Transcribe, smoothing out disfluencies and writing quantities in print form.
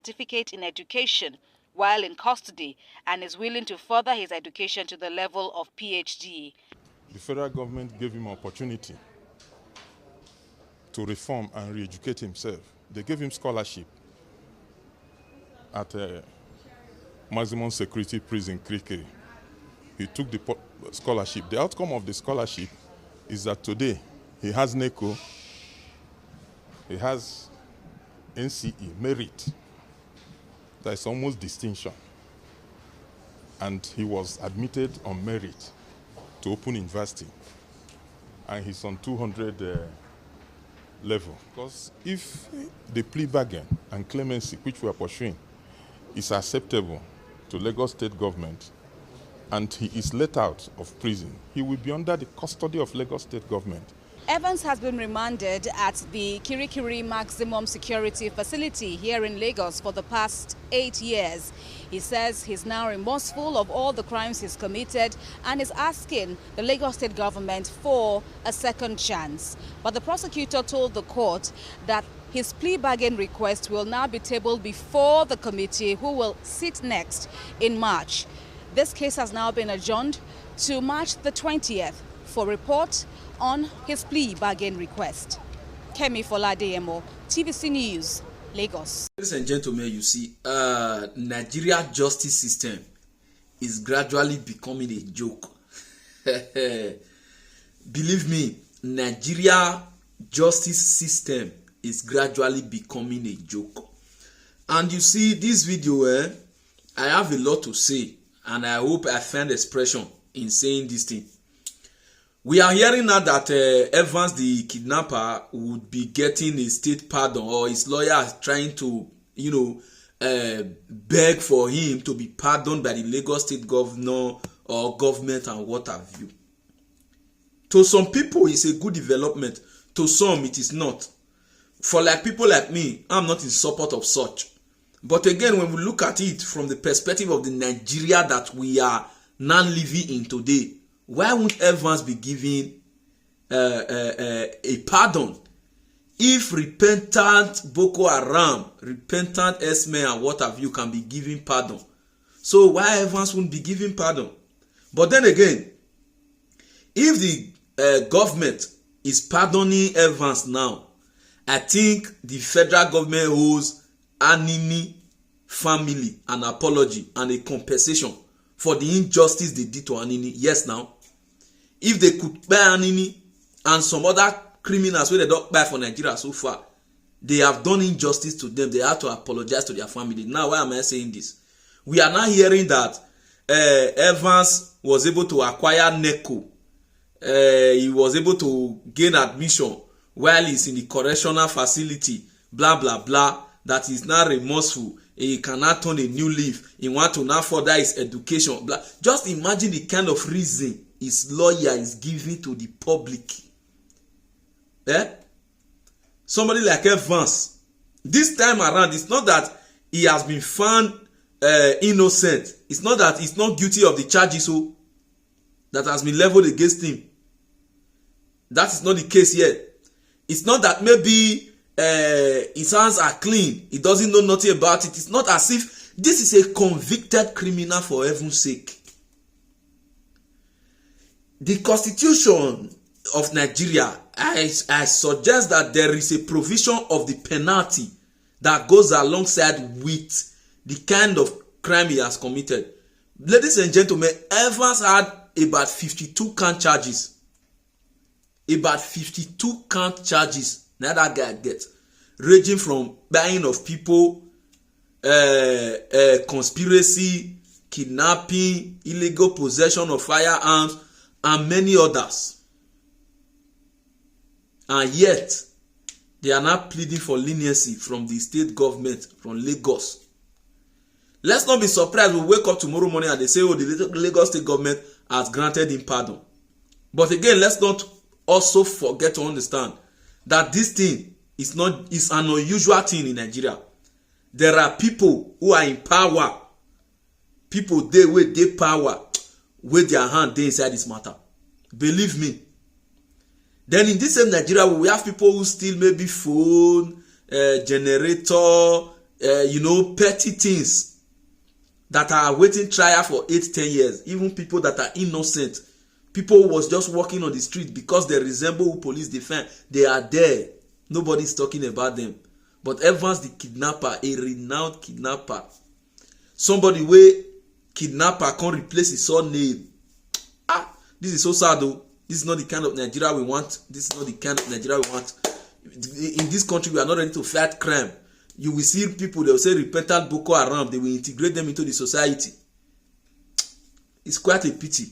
certificate in education while in custody and is willing to further his education to the level of PhD. The federal government gave him opportunity to reform and re-educate himself. They gave him scholarship at a maximum security prison, Krike. He took the scholarship. The outcome of the scholarship is that today he has NECO, he has NCE, merit. That is almost distinction. And he was admitted on merit to Open University. And he's on 200 level. Because if the plea bargain and clemency, which we are pursuing, is acceptable to Lagos State government, and he is let out of prison, he will be under the custody of Lagos State government. Evans has been remanded at the Kirikiri Maximum Security Facility here in Lagos for the past 8 years. He says he's now remorseful of all the crimes he's committed and is asking the Lagos State government for a second chance. But the prosecutor told the court that his plea bargain request will now be tabled before the committee, who will sit next in March. This case has now been adjourned to March the 20th for report on his plea bargain request. Kemi Foladeyemo, TVC News, Lagos. Ladies and gentlemen, you see, Nigeria justice system is gradually becoming a joke. Believe me, Nigeria justice system is gradually becoming a joke. And you see, this video, I have a lot to say, and I hope I find expression in saying this thing. We are hearing now that Evans, the kidnapper, would be getting a state pardon, or his lawyer is trying to, beg for him to be pardoned by the Lagos State governor or government and what have you. To some people, it's a good development. To some, it is not. For like people like me, I'm not in support of such. But again, when we look at it from the perspective of the Nigeria that we are now living in today, why won't Evans be given a pardon? If repentant Boko Haram, repentant Esme and what have you can be given pardon, so why Evans won't be given pardon? But then again, if the government is pardoning Evans now, I think the federal government owes Anini family an apology and a compensation for the injustice they did to Anini. Yes, now, if they could buy Anini and some other criminals where they don't buy for Nigeria so far, they have done injustice to them. They have to apologize to their family. Now, why am I saying this? We are now hearing that Evans was able to acquire NECO. He was able to gain admission while he's in the correctional facility, blah, blah, blah, that he's now remorseful. He cannot turn a new leaf. He wants to now further his education. Blah. Just imagine the kind of reason his lawyer is giving to the public. Somebody like Evans, this time around, it's not that he has been found innocent. It's not that he's not guilty of the charges that has been leveled against him. That is not the case yet. It's not that maybe his hands are clean. He doesn't know nothing about it. It's not as if this is a convicted criminal for heaven's sake. The Constitution of Nigeria, I suggest that there is a provision of the penalty that goes alongside with the kind of crime he has committed. Ladies and gentlemen, Evans had about 52 count charges. About 52 count charges now that guy gets, ranging from buying of people, conspiracy, kidnapping, illegal possession of firearms, and many others. And yet, they are not pleading for leniency from the state government, from Lagos. Let's not be surprised we wake up tomorrow morning and they say, oh, the Lagos state government has granted him pardon. But again, let's not also forget to understand that this thing is an unusual thing in Nigeria. There are people who are in power. People they with their power, with their hand they inside this matter. Believe me. Then in this same Nigeria, we have people who steal maybe phone, generator, petty things that are waiting trial for 8-10 years. Even people that are innocent, people who was just walking on the street because they resemble who police defend, they are there. Nobody's talking about them. But Evans the kidnapper, a renowned kidnapper, somebody where kidnapper can't replace his own name. This is so sad though. This is not the kind of Nigeria we want. This is not the kind of Nigeria we want. In this country, we are not ready to fight crime. You will see people, they will say repentant Boko Haram, they will integrate them into the society. It's quite a pity.